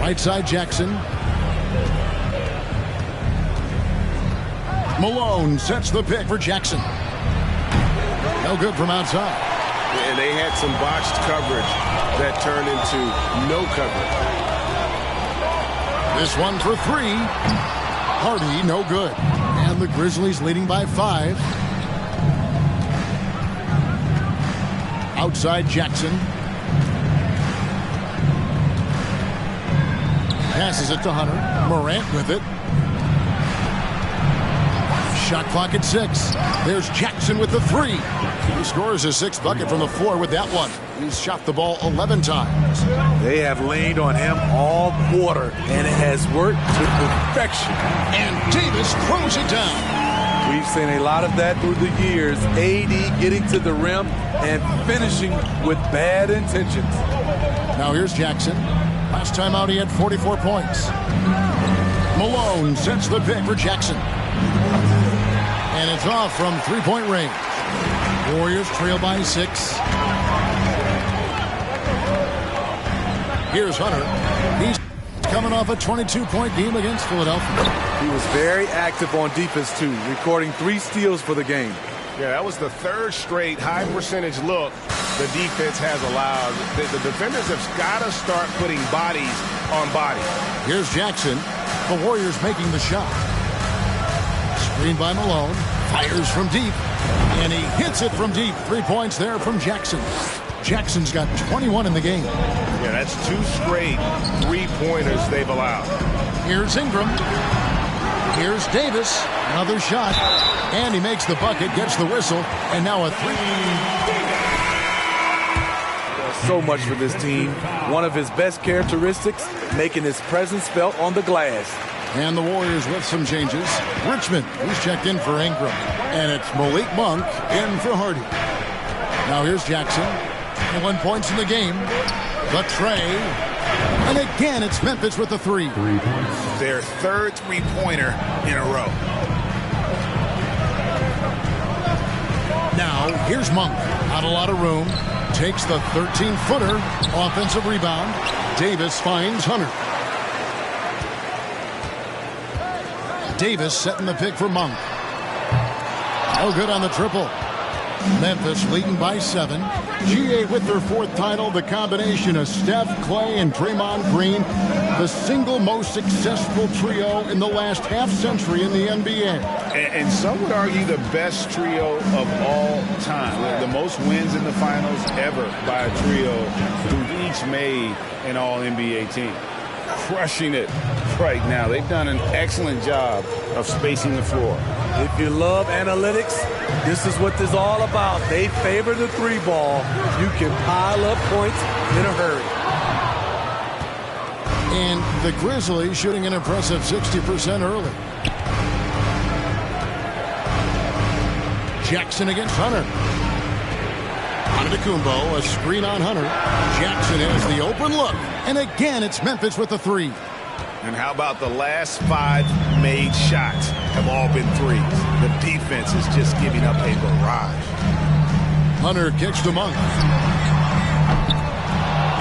Right side, Jackson. Malone sets the pick for Jackson. No good from outside. And they had some botched coverage that turned into no coverage. This one for three. Hardy, no good. And the Grizzlies leading by 5. Outside Jackson. Passes it to Hunter. Morant with it. Shot clock at 6. There's Jackson with the 3. He scores his 6th bucket from the floor with that one. He's shot the ball 11 times. They have leaned on him all quarter, and it has worked to perfection. And Davis throws it down. We've seen a lot of that through the years. AD getting to the rim and finishing with bad intentions. Now here's Jackson. Last time out he had 44 points. Malone sets the pick for Jackson. And it's off from three-point range. Warriors trail by 6. Here's Hunter. He's coming off a 22-point game against Philadelphia. He was very active on defense, too, recording 3 steals for the game. Yeah, that was the 3rd straight high-percentage look the defense has allowed. The defenders have got to start putting bodies on bodies. Here's Jackson. The Warriors making the shot. Screen by Malone. Fires from deep. And he hits it from deep. 3 points there from Jackson. Jackson's got 21 in the game. Yeah, that's 2 straight 3-pointers they've allowed. Here's Ingram. Here's Davis. Another shot. And he makes the bucket, gets the whistle, and now a 3. So much for this team. One of his best characteristics, making his presence felt on the glass. And the Warriors with some changes. Richmond, he's checked in for Ingram. And it's Malik Monk in for Hardy. Now here's Jackson. 21 points in the game. The tray. And again, it's Memphis with the 3. 3 points. Their 3rd 3-pointer in a row. Now, here's Monk. Not a lot of room. Takes the 13-footer. Offensive rebound. Davis finds Hunter. Davis setting the pick for Monk. No good on the triple. Memphis leading by 7. GA with their 4th title, the combination of Steph, Clay, and Draymond Green, the single most successful trio in the last half-century in the NBA. And some would argue the best trio of all time. The most wins in the finals ever by a trio who've each made an all-NBA team. Crushing it right now. They've done an excellent job of spacing the floor. If you love analytics, this is what this is all about. They favor the 3-ball. You can pile up points in a hurry. And the Grizzlies shooting an impressive 60% early. Jackson against Hunter. Antetokounmpo, a screen on Hunter. Jackson has the open look. And again, it's Memphis with the 3. And how about the last 5 made shots have all been 3s. The defense is just giving up a barrage. Hunter kicks to Monk.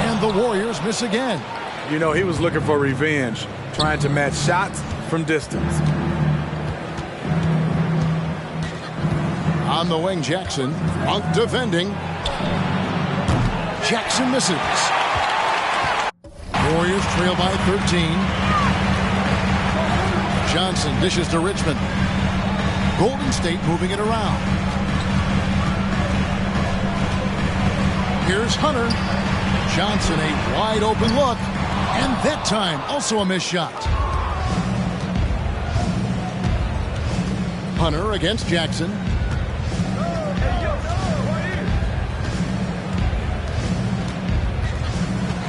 And the Warriors miss again. You know, he was looking for revenge, trying to match shots from distance. On the wing, Jackson. Monk defending. Jackson misses. Warriors trail by 13. Johnson dishes to Richmond. Golden State moving it around. Here's Hunter. Johnson, a wide open look. And that time, also a missed shot. Hunter against Jackson.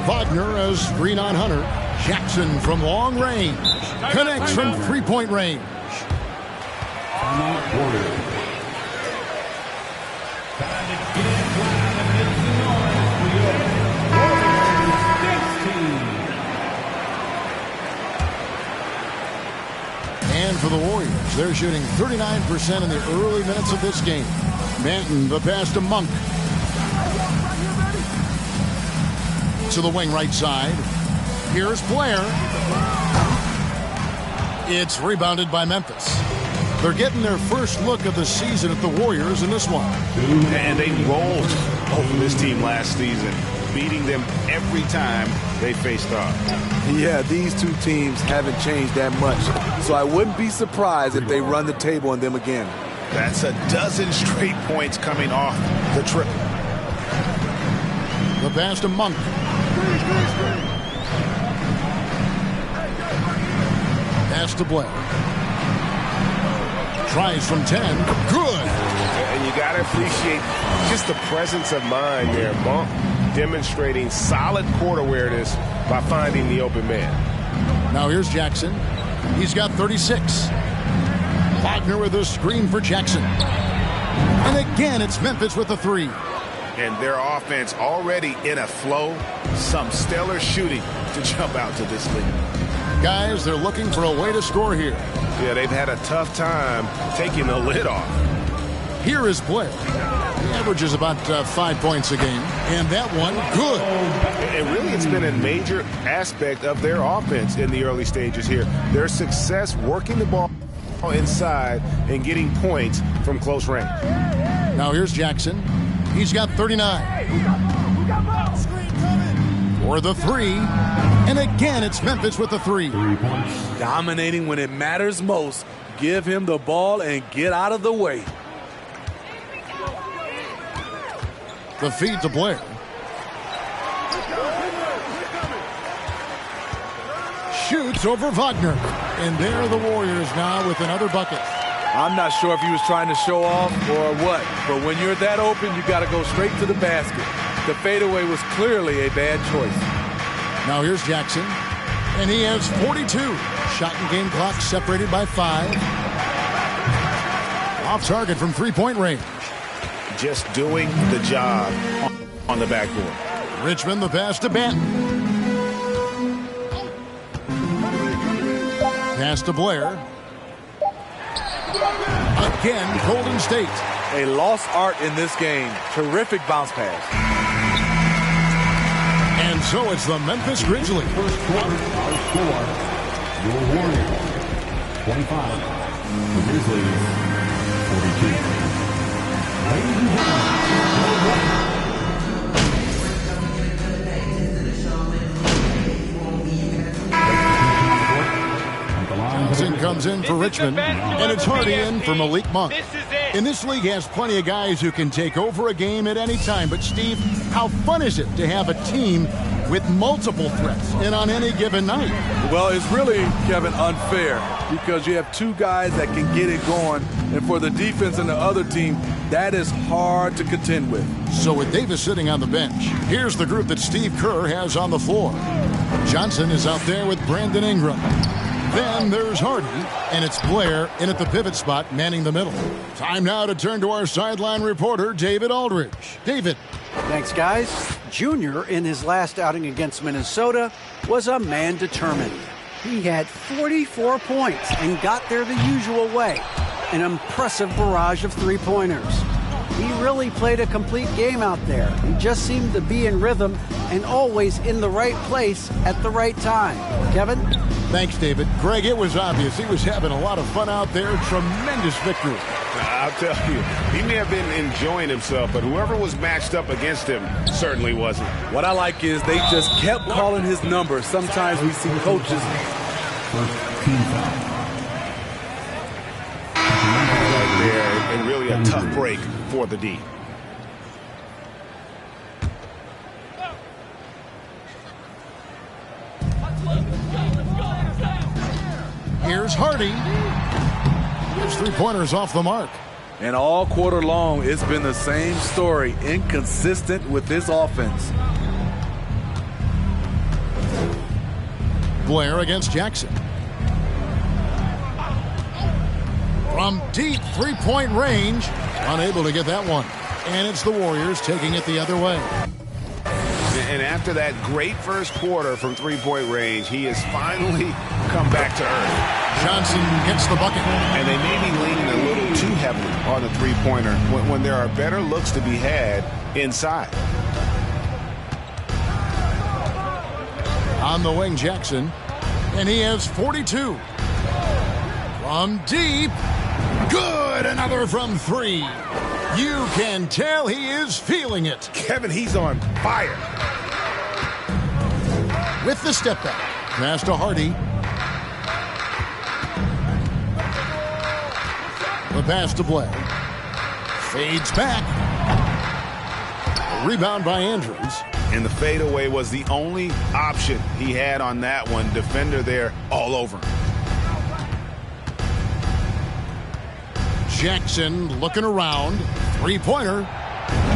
Wagner as screen on Hunter. Jackson from long range. Connects from 3-point range. And for the Warriors, they're shooting 39% in the early minutes of this game. Manton, the pass to Monk. To the wing right side. Here's Blair. It's rebounded by Memphis. They're getting their first look of the season at the Warriors in this one. And they rolled over this team last season, beating them every time they faced off. Yeah, these two teams haven't changed that much, so I wouldn't be surprised if they run the table on them again. That's a dozen straight points coming off the triple. The pass to Monk. Pass to Blair. Tries from 10. Good. And you got to appreciate just the presence of mind there. Monk demonstrating solid court awareness by finding the open man. Now here's Jackson. He's got 36. Wagner with a screen for Jackson. And again, it's Memphis with a three. And their offense already in a flow. Some stellar shooting to jump out to this lead. Guys, they're looking for a way to score here. Yeah, they've had a tough time taking the lid off. Here is Blair. He averages about 5 points a game. And that one, good. And really, it's been a major aspect of their offense in the early stages here. Their success working the ball inside and getting points from close range. Now here's Jackson. He's got 39. For the three. And again, it's Memphis with the three. Dominating when it matters most. Give him the ball and get out of the way. The feed to Blair. Shoots over Wagner. And there are the Warriors now with another bucket. I'm not sure if he was trying to show off or what, but when you're that open, you got to go straight to the basket. The fadeaway was clearly a bad choice. Now here's Jackson, and he has 42. Shot and game clock separated by 5. Off target from three-point range. Just doing the job on the backboard. Richmond the pass to Banton. Pass to Blair. Again, Golden State. A lost art in this game. Terrific bounce pass. And so it's the Memphis Grizzlies. First quarter, our score, your Warriors, 25, the Grizzlies, 42. Ladies and Johnson comes in for Richmond, and it's Hardy in for Malik Monk. And this league has plenty of guys who can take over a game at any time. But, Steve, how fun is it to have a team with multiple threats and on any given night? Well, it's really, Kevin, unfair because you have two guys that can get it going. And for the defense and the other team, that is hard to contend with. So with Davis sitting on the bench, here's the group that Steve Kerr has on the floor. Johnson is out there with Brandon Ingram. Then there's Hardy, and it's Blair in at the pivot spot, manning the middle. Time now to turn to our sideline reporter, David Aldridge. David. Thanks, guys. Junior, in his last outing against Minnesota, was a man determined. He had 44 points and got there the usual way. An impressive barrage of three-pointers. He really played a complete game out there. He just seemed to be in rhythm and always in the right place at the right time. Kevin? Thanks, David. Greg, it was obvious he was having a lot of fun out there. Tremendous victory. I'll tell you, he may have been enjoying himself, but whoever was matched up against him certainly wasn't. What I like is they just kept calling his number. Sometimes we see coaches. first team foul. Right there, and really a tough break for the D. Here's Hardy. His three-pointers off the mark. And all quarter long, it's been the same story. Inconsistent with this offense. Blair against Jackson. From deep three-point range, unable to get that one. And it's the Warriors taking it the other way. And after that great first quarter from three-point range, he has finally come back to earth. Johnson gets the bucket. And they may be leaning a little too heavily on the three-pointer when there are better looks to be had inside. On the wing, Jackson. And he has 42. From deep. Good. Another from 3. You can tell he is feeling it. Kevin, he's on fire. With the step back. Pass to Hardy. The pass to Blair. Fades back. A rebound by Andrews. And the fadeaway was the only option he had on that one. Defender there all over him. Jackson looking around. Three-pointer.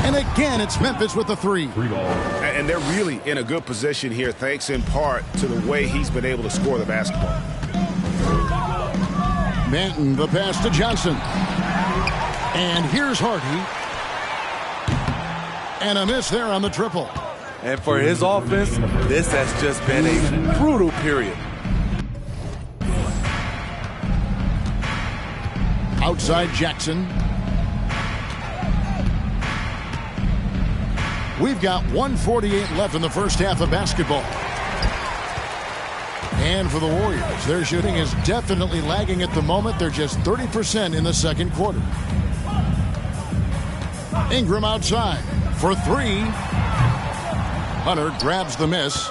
And again, it's Memphis with the 3. And they're really in a good position here, thanks in part to the way he's been able to score the basketball. Manton, the pass to Johnson. And here's Hardy. And a miss there on the triple. And for his offense, this has just been a brutal period. Outside Jackson. We've got 1:48 left in the first half of basketball. And for the Warriors, their shooting is definitely lagging at the moment. They're just 30% in the second quarter. Ingram outside for 3. Hunter grabs the miss.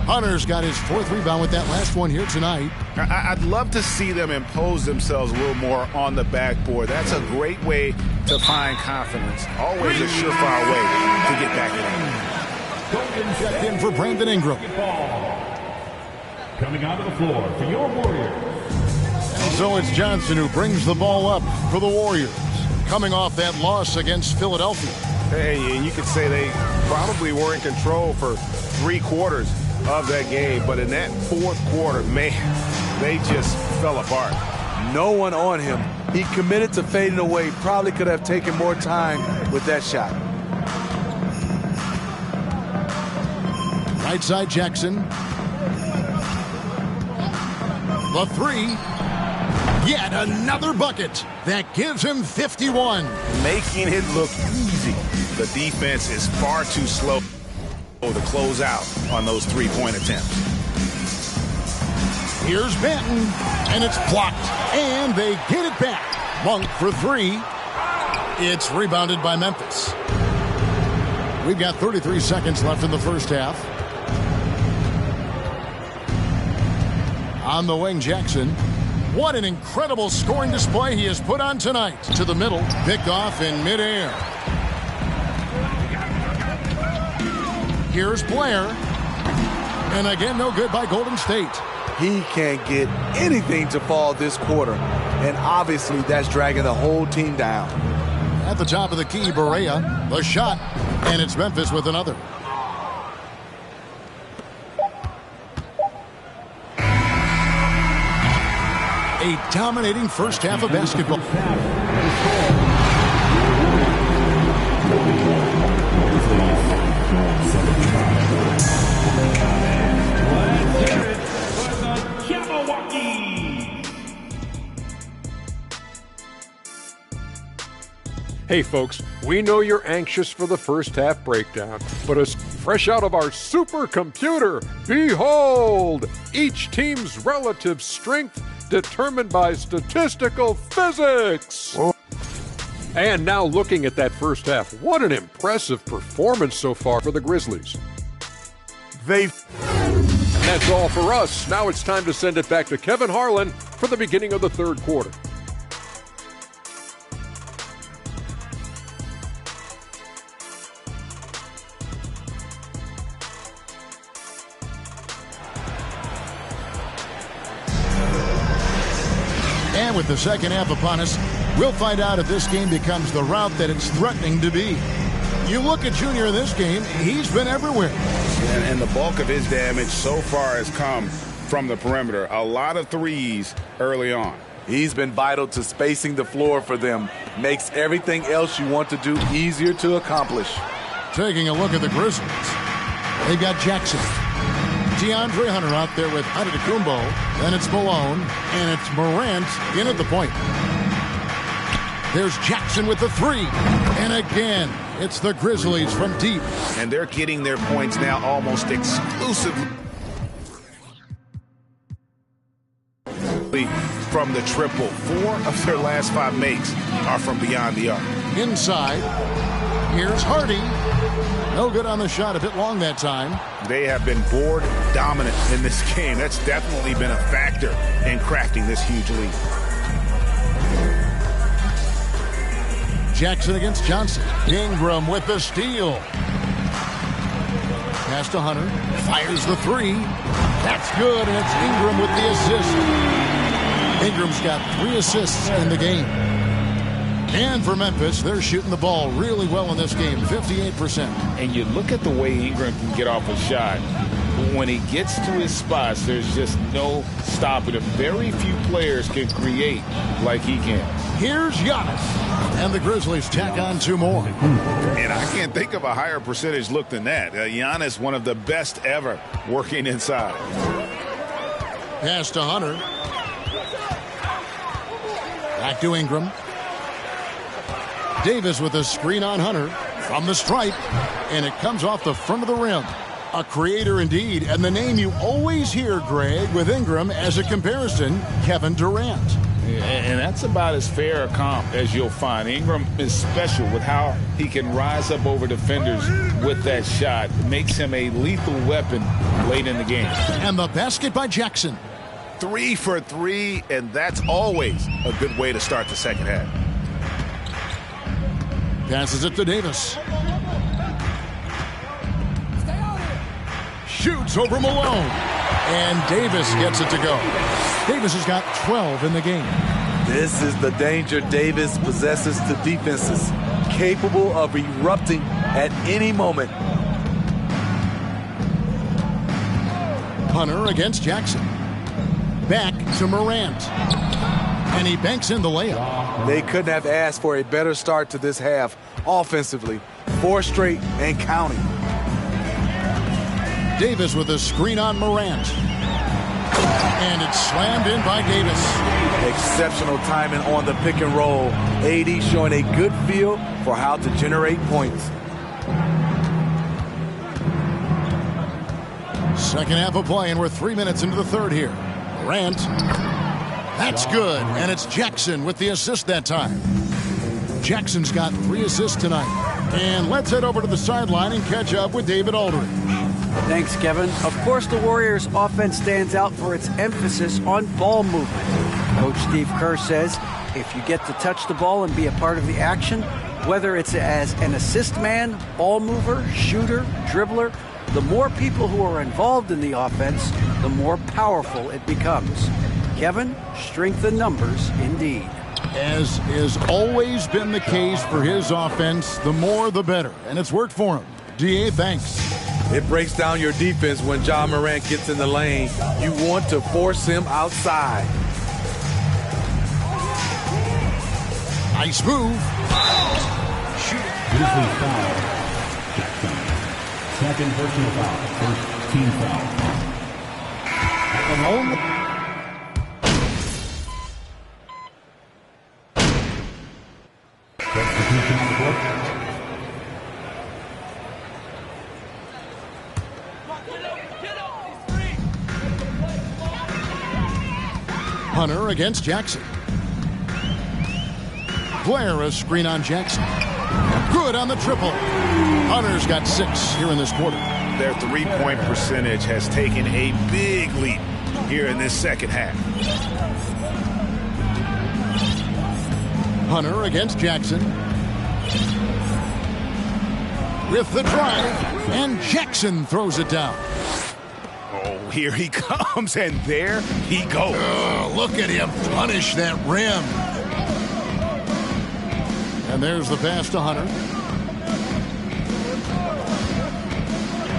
Hunter's got his 4th rebound with that last one here tonight. I'd love to see them impose themselves a little more on the backboard. That's a great way to find confidence. Always a surefire way to get back in. Checked in for Brandon Ingram. Coming onto the floor for your Warriors. And so it's Johnson who brings the ball up for the Warriors, coming off that loss against Philadelphia. Hey, and you could say they probably were in control for 3 quarters of that game, but in that 4th quarter, man, they just fell apart. No one on him. He committed to fading away. Probably could have taken more time with that shot. Right side Jackson. The 3. Yet another bucket. That gives him 51. Making it look easy. The defense is far too slow to close out on those 3-point attempts. Here's Benton, and it's blocked, and they get it back. Monk for 3. It's rebounded by Memphis. We've got 33 seconds left in the first half. On the wing, Jackson. What an incredible scoring display he has put on tonight. To the middle, picked off in midair. Here's Blair. And again, no good by Golden State. He can't get anything to fall this quarter. And obviously, that's dragging the whole team down. At the top of the key, Barea. The shot. And it's Memphis with another. A dominating first half of basketball. Hey folks, we know you're anxious for the first half breakdown, but as fresh out of our supercomputer, behold, each team's relative strength determined by statistical physics. And now looking at that first half, what an impressive performance so far for the Grizzlies. That's all for us. Now it's time to send it back to Kevin Harlan for the beginning of the third quarter. And with the second half upon us, we'll find out if this game becomes the route that it's threatening to be. You look at Junior in this game, he's been everywhere. And the bulk of his damage so far has come from the perimeter. A lot of threes early on. He's been vital to spacing the floor for them. Makes everything else you want to do easier to accomplish. Taking a look at the Grizzlies. They've got Jackson. DeAndre Hunter out there with Antetokounmpo. Then it's Malone. And it's Morant in at the point. There's Jackson with the 3. And again, it's the Grizzlies from deep. And they're getting their points now almost exclusively from the triple. 4 of their last 5 makes are from beyond the arc. Inside. Here's Hardy. No good on the shot. A bit long that time. They have been board dominant in this game. That's definitely been a factor in crafting this huge lead. Jackson against Johnson. Ingram with the steal. Pass to Hunter. Fires the 3. That's good, and it's Ingram with the assist. Ingram's got 3 assists in the game. And for Memphis, they're shooting the ball really well in this game, 58%. And you look at the way Ingram can get off a shot. When he gets to his spots, there's just no stopping him. Very few players can create like he can. Here's Giannis. And the Grizzlies tack on 2 more. And I can't think of a higher percentage look than that. Giannis, one of the best ever working inside. Pass to Hunter. Back to Ingram. Davis with a screen on Hunter from the stripe. And it comes off the front of the rim. A creator indeed. And the name you always hear, Greg, with Ingram as a comparison, Kevin Durant. And that's about as fair a comp as you'll find. Ingram is special with how he can rise up over defenders with that shot. It makes him a lethal weapon late in the game. And the basket by Jackson. 3 for 3, and that's always a good way to start the second half. Passes it to Davis. Shoots over Malone. And Davis gets it to go. Davis has got 12 in the game. This is the danger Davis possesses to defenses, capable of erupting at any moment. Hunter against Jackson. Back to Morant. And he banks in the layup. They couldn't have asked for a better start to this half offensively. 4 straight and counting. Davis with a screen on Morant. And it's slammed in by Davis. Exceptional timing on the pick and roll. AD showing a good feel for how to generate points. Second half of play, and we're 3 minutes into the third here. Morant. That's good, and it's Jackson with the assist that time. Jackson's got 3 assists tonight. And let's head over to the sideline and catch up with David Aldridge. Thanks, Kevin. Of course, the Warriors' offense stands out for its emphasis on ball movement. Coach Steve Kerr says if you get to touch the ball and be a part of the action, whether it's as an assist man, ball mover, shooter, dribbler, the more people who are involved in the offense, the more powerful it becomes. Kevin, strength in numbers indeed. As has always been the case for his offense, the more the better. And it's worked for him. DA, thanks. It breaks down your defense when Ja Morant gets in the lane. You want to force him outside. Nice move. Grizzlies foul. Jackson. Second personal foul. First team foul. At the moment. Substitution on the court. Hunter against Jackson. Blair, a screen on Jackson. Good on the triple. Hunter's got 6 here in this quarter. Their 3-point percentage has taken a big leap here in this second half. Hunter against Jackson. With the drive. And Jackson throws it down. Oh, here he comes, and there he goes. Oh, look at him punish that rim. And there's the pass to Hunter.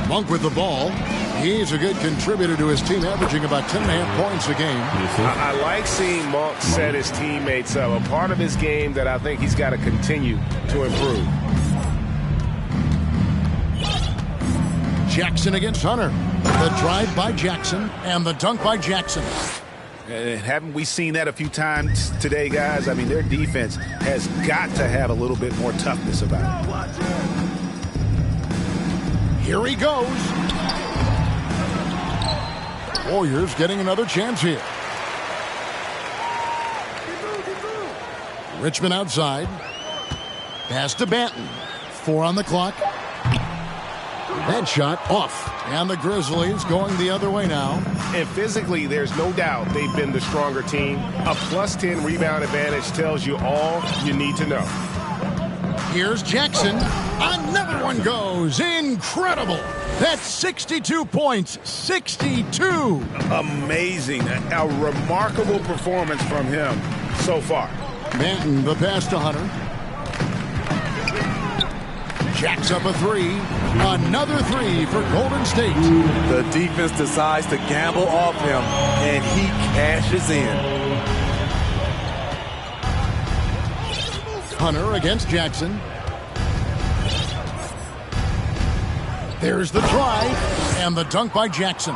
Monk with the ball. He's a good contributor to his team, averaging about 10.5 points a game. I like seeing Monk set his teammates up. A part of his game that I think he's got to continue to improve. Jackson against Hunter. The drive by Jackson and the dunk by Jackson. And haven't we seen that a few times today, guys? I mean, their defense has got to have a little bit more toughness about it. Here he goes. Warriors getting another chance here. Richmond outside. Pass to Banton. 4 on the clock. That shot off. And the Grizzlies going the other way now. And physically, there's no doubt they've been the stronger team. A plus 10 rebound advantage tells you all you need to know. Here's Jackson. Another one goes. Incredible. That's 62 points. 62. Amazing. A remarkable performance from him so far. Banton, the pass to Hunter. Jacks up a 3. Another 3 for Golden State. The defense decides to gamble off him, and he cashes in. Hunter against Jackson. There's the drive and the dunk by Jackson.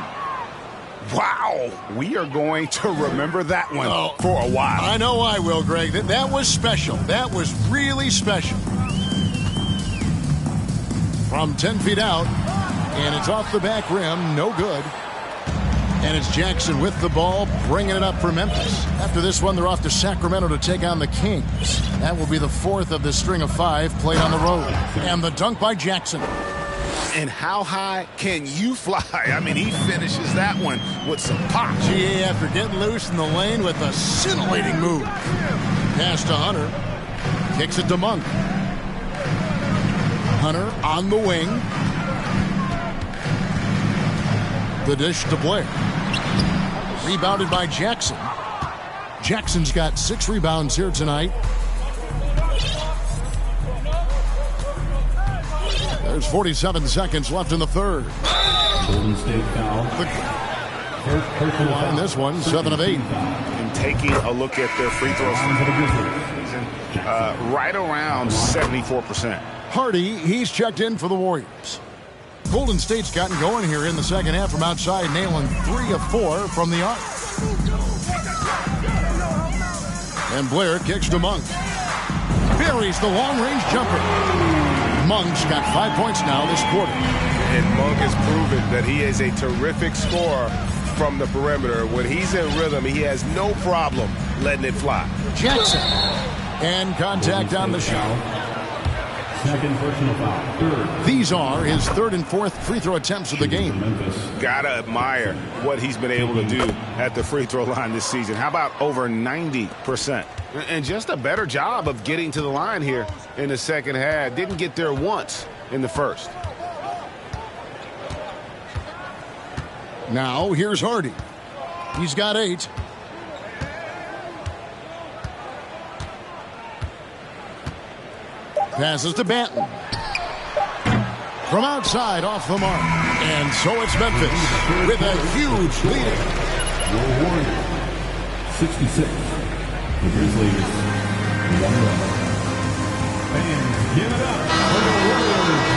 Wow. We are going to remember that one for a while. I know I will, Greg. That was special. That was really special. From 10 feet out, and it's off the back rim, no good. And it's Jackson with the ball, bringing it up for Memphis. After this one, they're off to Sacramento to take on the Kings. That will be the 4th of the string of 5 played on the road. And the dunk by Jackson. And how high can you fly? I mean, he finishes that one with some pop. GA after getting loose in the lane with a scintillating move. Pass to Hunter. Kicks it to Monk. Hunter on the wing. The dish to Blair. Rebounded by Jackson. Jackson's got 6 rebounds here tonight. There's 47 seconds left in the third. Golden State foul. And this one, 7 of 8. And taking a look at their free throws, right around 74%. Hardy, he's checked in for the Warriors. Golden State's gotten going here in the second half from outside, nailing 3 of 4 from the arc. And Blair kicks to Monk. Buries the long-range jumper. Monk's got 5 points now this quarter. And Monk has proven that he is a terrific scorer from the perimeter. When he's in rhythm, he has no problem letting it fly. Jackson. And contact on the shot. Second personal foul. Third. These are his 3rd and 4th free throw attempts of the game. Gotta admire what he's been able to do at the free throw line this season. How about over 90%? And just a better job of getting to the line here in the second half. Didn't get there once in the first. Now here's Hardy. He's got 8. Passes to Banton. From outside, off the mark. And so it's Memphis with a huge lead. Your Warriors, 66. The Grizzlies, 1 run. Fans, give it up for the Warriors,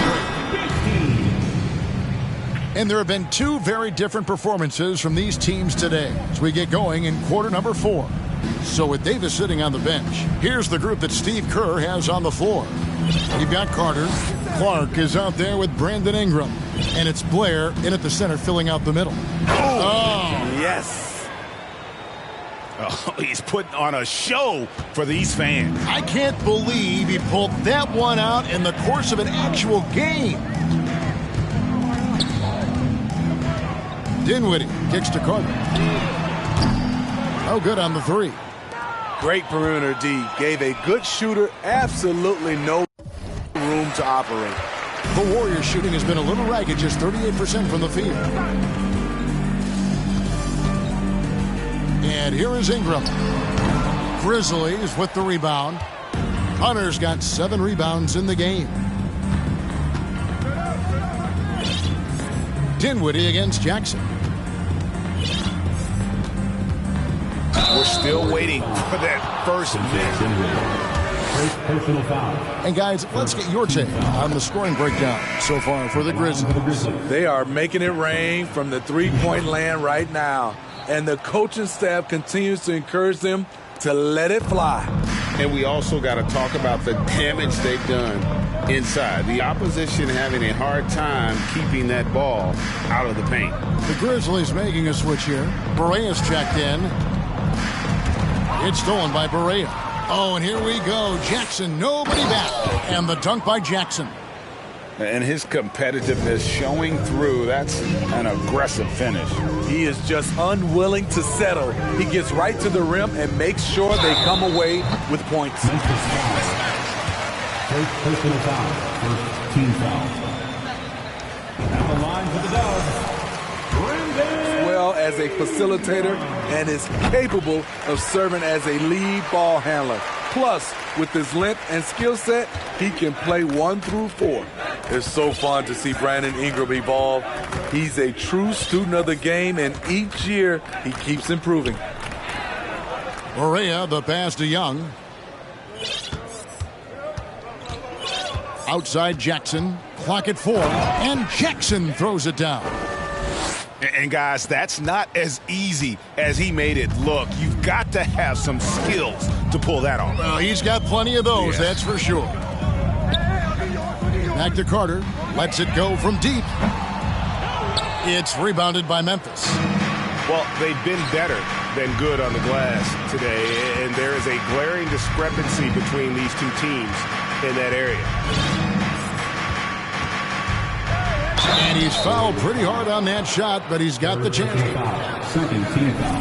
15. And there have been 2 very different performances from these teams today as we get going in quarter number 4. So with Davis sitting on the bench, here's the group that Steve Kerr has on the floor. You've got Carter. Clark is out there with Brandon Ingram. And it's Blair in at the center filling out the middle. Oh, yes. Oh, he's putting on a show for these fans. I can't believe he pulled that one out in the course of an actual game. Dinwiddie kicks to Carter. Oh, good on the 3. Great perimeter D. Gave a good shooter absolutely no room to operate. The Warriors shooting has been a little ragged, just 38% from the field. And here is Ingram. Grizzlies with the rebound. Hunter's got 7 rebounds in the game. Dinwiddie against Jackson. We're still waiting for that first miss. Personal foul. And guys, let's get your take on the scoring breakdown so far for the Grizzlies. They are making it rain from the three-point land right now. And the coaching staff continues to encourage them to let it fly. And we also got to talk about the damage they've done inside. The opposition having a hard time keeping that ball out of the paint. The Grizzlies making a switch here. Berea's checked in. It's stolen by Berea. Oh, and here we go. Jackson, nobody back. And the dunk by Jackson. And his competitiveness showing through. That's an aggressive finish. He is just unwilling to settle. He gets right to the rim and makes sure they come away with points. First personal foul. First team foul. At the line for the Dubs, Brandon. Well as a facilitator and is capable of serving as a lead ball handler. Plus, with his length and skill set, he can play 1 through 4. It's so fun to see Brandon Ingram evolve. He's a true student of the game, and each year he keeps improving. Correa, the pass to Young. Outside Jackson, clock at 4, and Jackson throws it down. And guys, that's not as easy as he made it look. You've got to have some skills to pull that off. Well, he's got plenty of those, that's for sure. Back to Carter, lets it go from deep. It's rebounded by Memphis. Well, they've been better than good on the glass today, and there is a glaring discrepancy between these two teams in that area. And he's fouled pretty hard on that shot, but he's got the chance. Second team foul.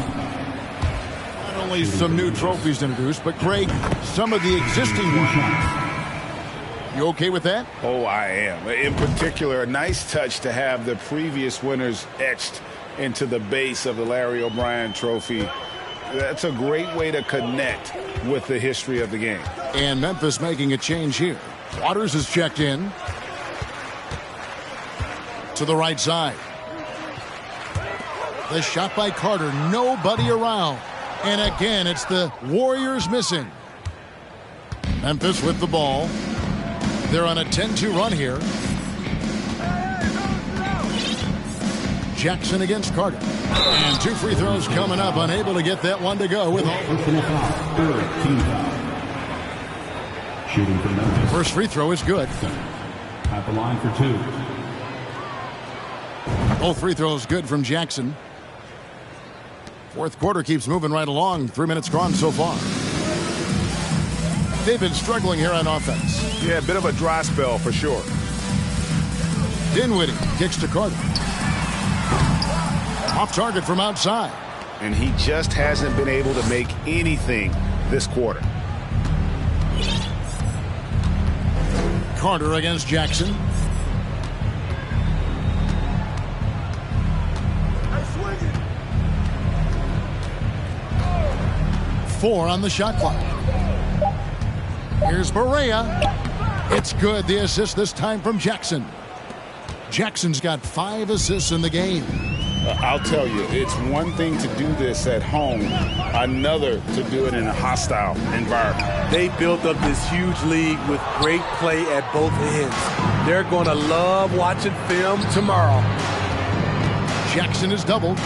Not only some new trophies introduced, but Greg, some of the existing ones. You okay with that? Oh, I am. In particular, a nice touch to have the previous winners etched into the base of the Larry O'Brien trophy. That's a great way to connect with the history of the game. And Memphis making a change here. Waters is checked in. To the right side. The shot by Carter, nobody around. And again, it's the Warriors missing. Memphis with the ball. They're on a 10-2 run here. Jackson against Carter. And 2 free throws coming up, unable to get that one to go with all. Personal foul. Third team foul. Shooting for Memphis. First free throw is good. At the line for 2. Both free throws good from Jackson. Fourth quarter keeps moving right along. 3 minutes gone so far. They've been struggling here on offense. Yeah, a bit of a dry spell for sure. Dinwiddie kicks to Carter. Off target from outside. And he just hasn't been able to make anything this quarter. Carter against Jackson. Four on the shot clock. Here's Correa. It's good. The assist this time from Jackson. Jackson's got 5 assists in the game. I'll tell you, it's one thing to do this at home, another to do it in a hostile environment. They built up this huge league with great play at both ends. They're going to love watching film tomorrow. Jackson is doubled.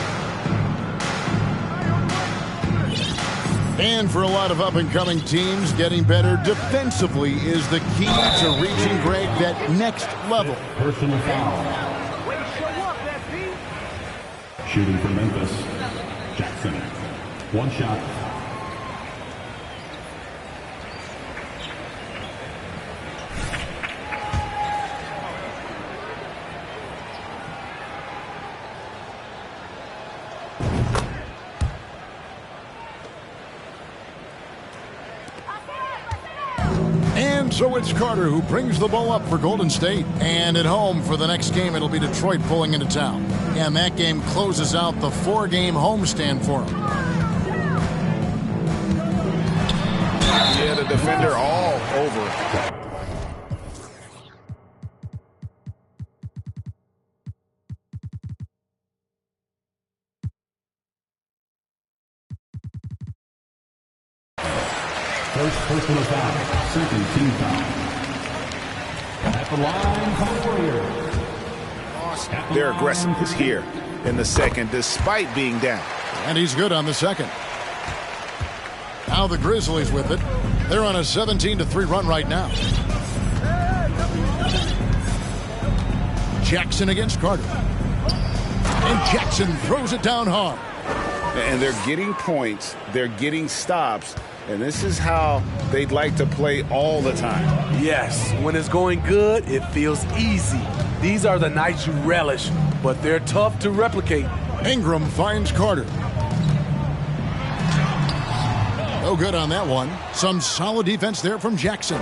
And for a lot of up-and-coming teams, getting better defensively is the key to reaching, Greg, that next level. Personal foul. Shooting for Memphis, Jackson. 1 shot. So it's Carter who brings the ball up for Golden State. And at home for the next game, it'll be Detroit pulling into town. And that game closes out the 4-game homestand for him. Yeah, the defender all over. First personal foul. Second team foul. At the line for the Warriors. Their aggressiveness here in the second, despite being down. And he's good on the second. Now the Grizzlies with it. They're on a 17-3 run right now. Jackson against Carter. And Jackson throws it down hard. And they're getting points, they're getting stops, And this is how they'd like to play all the time. Yes, when it's going good, it feels easy. These are the nights you relish, but they're tough to replicate. Ingram finds Carter. No good on that one. Some solid defense there from Jackson.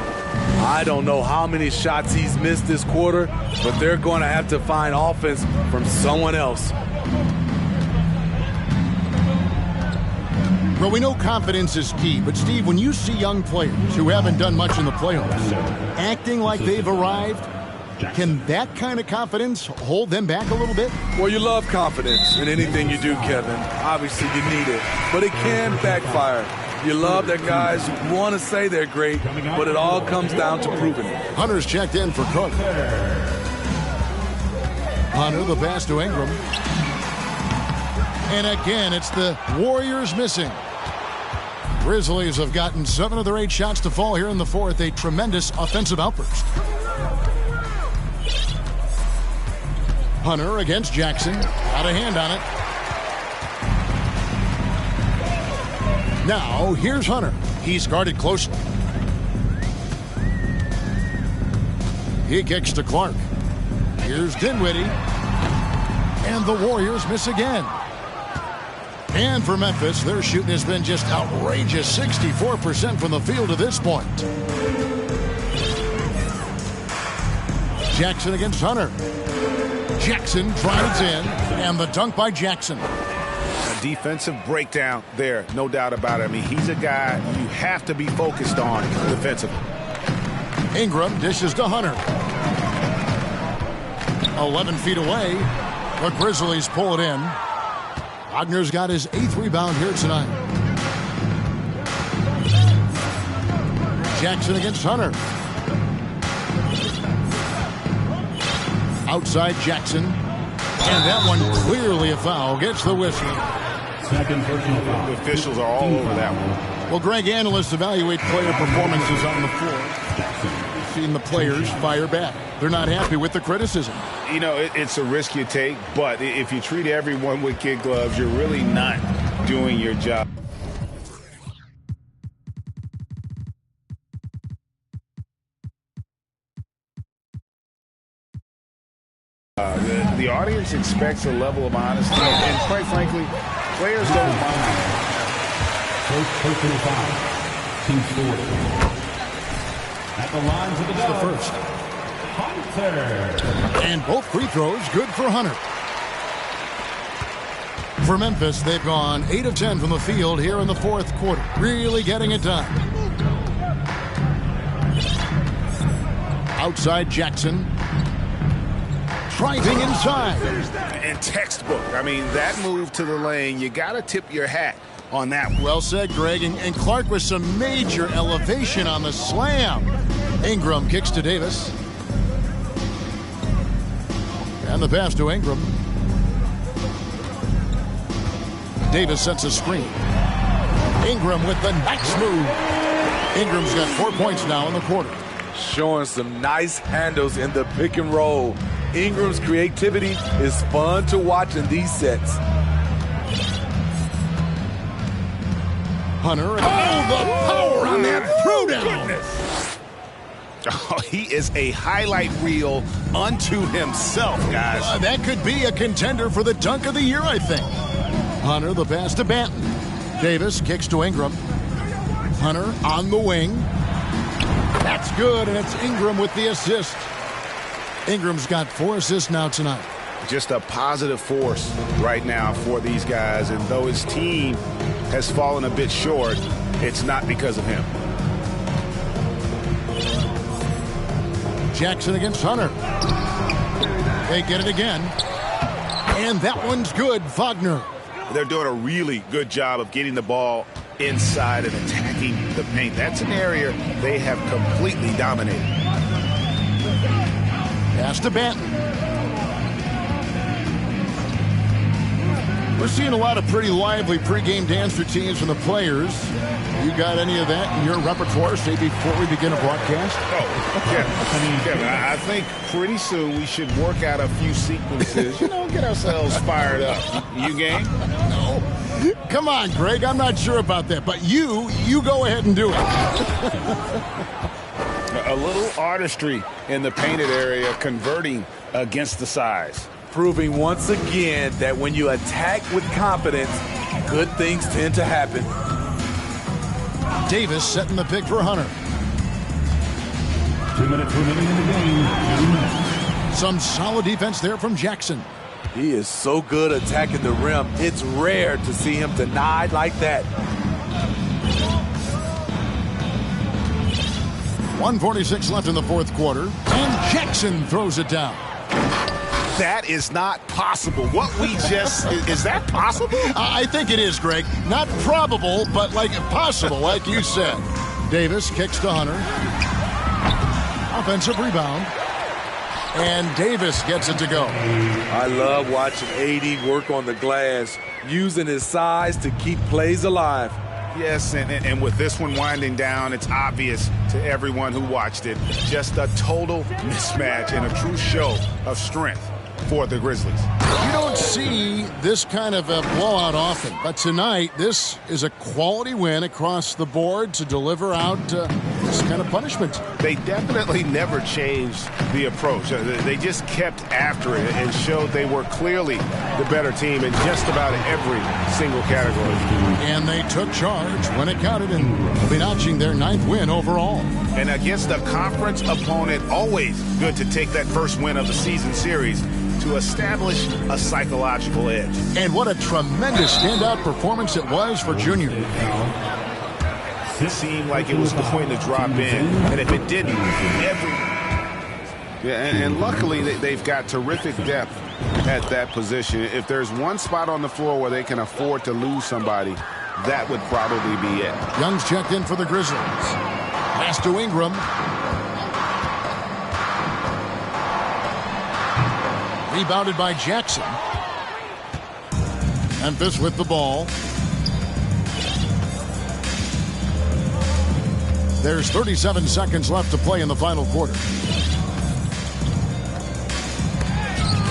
I don't know how many shots he's missed this quarter, but they're going to have to find offense from someone else. Well, we know confidence is key, but Steve, when you see young players who haven't done much in the playoffs acting like they've arrived, can that kind of confidence hold them back a little bit? Well, you love confidence in anything you do, Kevin. Obviously, you need it, but it can backfire. You love that guys want to say they're great, but it all comes down to proving it. Hunter's checked in for Cook. Hunter, the pass to Ingram. And again, it's the Warriors missing. Grizzlies have gotten 7 of their 8 shots to fall here in the fourth. A tremendous offensive outburst. Hunter against Jackson. Got a hand on it. Now, here's Hunter. He's guarded closely. He kicks to Clark. Here's Dinwiddie. And the Warriors miss again. And for Memphis, their shooting has been just outrageous. 64% from the field to this point. Jackson against Hunter. Jackson drives in, and the dunk by Jackson. A defensive breakdown there, no doubt about it. I mean, he's a guy you have to be focused on defensively. Ingram dishes to Hunter. 11 feet away. The Grizzlies pull it in. Wagner's got his 8th rebound here tonight. Jackson against Hunter. Outside Jackson. And that one clearly a foul. Gets the whistle. Second personal foul. The officials are all over that one. Well, Greg, analysts evaluate player performances on the floor. We've seen the players fire back. They're not happy with the criticism. You know, it's a risk you take, but if you treat everyone with kid gloves, you're really not doing your job. The audience expects a level of honesty, and quite frankly, players don't mind. First personal foul. Team four. At the line for the first. Hunter. And both free throws good for Hunter. For Memphis, they've gone 8 of 10 from the field here in the fourth quarter. Really getting it done. Outside Jackson. Driving inside. And textbook. I mean, that move to the lane, you got to tip your hat on that one. Well said, Greg. And Clark with some major elevation on the slam. Ingram kicks to Davis. And the pass to Ingram. Davis sets a screen. Ingram with the nice move. Ingram's got 4 points now in the quarter. Showing some nice handles in the pick and roll. Ingram's creativity is fun to watch in these sets. Hunter, and the power on that throwdown. Oh, he is a highlight reel unto himself, guys. That could be a contender for the dunk of the year, I think. Hunter, the pass to Banton. Davis kicks to Ingram. Hunter on the wing. That's good, and it's Ingram with the assist. Ingram's got 4 assists now tonight. Just a positive force right now for these guys, and though his team has fallen a bit short, it's not because of him. Jackson against Hunter. They get it again. And that one's good, Wagner. They're doing a really good job of getting the ball inside and attacking the paint. That's an area they have completely dominated. Pass to Banton. We're seeing a lot of pretty lively pregame dance routines from the players. You got any of that in your repertoire, say, before we begin a broadcast? Oh, Kevin, I think pretty soon we should work out a few sequences, get ourselves fired up. You game? No. Come on, Greg. I'm not sure about that, but you go ahead and do it. A little artistry in the painted area, converting against the size. Proving once again that when you attack with confidence, good things tend to happen. Davis setting the pick for Hunter. 2 minutes remaining in the game. 2 minutes. Some solid defense there from Jackson. He is so good attacking the rim. It's rare to see him denied like that. 1:46 left in the fourth quarter, and Jackson throws it down. That is not possible. What we just, is that possible? I think it is, Greg. Not probable, but like possible, like you said. Davis kicks to Hunter. Offensive rebound. And Davis gets it to go. I love watching AD work on the glass, using his size to keep plays alive. Yes, and with this one winding down, it's obvious to everyone who watched it. Just a total mismatch and a true show of strength for the Grizzlies. You don't see this kind of a blowout often, but tonight this is a quality win across the board to deliver out this kind of punishment. They definitely never changed the approach. They just kept after it and showed they were clearly the better team in just about every single category. And they took charge when it counted and will be notching their 9th win overall. And against a conference opponent, always good to take that first win of the season series to establish a psychological edge. And what a tremendous standout performance it was for Junior. It seemed like it was going to drop in, and if it didn't, and luckily they've got terrific depth at that position. If there's one spot on the floor where they can afford to lose somebody, that would probably be it. Young's checked in for the Grizzlies. Pass to Ingram. Rebounded by Jackson. Memphis with the ball. There's 37 seconds left to play in the final quarter.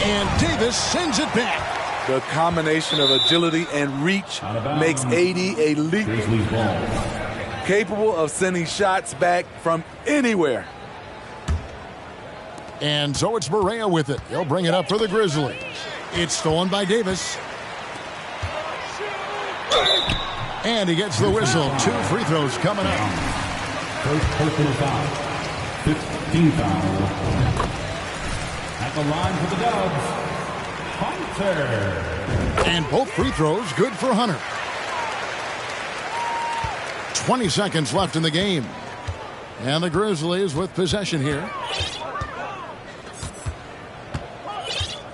And Davis sends it back. The combination of agility and reach makes AD a elite, capable of sending shots back from anywhere. And so it's Barea with it. He'll bring it up for the Grizzlies. It's stolen by Davis. And he gets the whistle. 2 free throws coming up. First personal foul. 15 foul. At the line for the Dubs, Hunter. And both free throws good for Hunter. 20 seconds left in the game. And the Grizzlies with possession here.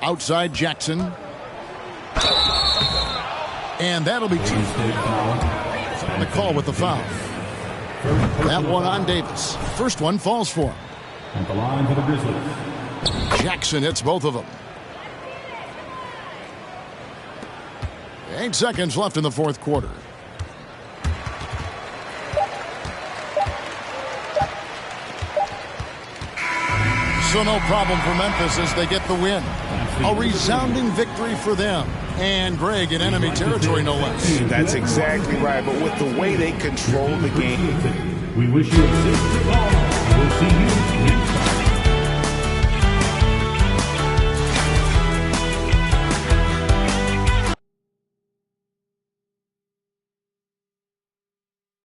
Outside Jackson. And that'll be 2. And the call with the foul. That one on Davis. First one falls for him. At the line for the Grizzlies, Jackson hits both of them. 8 seconds left in the fourth quarter. So no problem for Memphis as they get the win. A resounding victory for them. And Greg in enemy territory, no less. That's exactly right. But with the way they control the game. we wish you a safe football. We'll see you next time.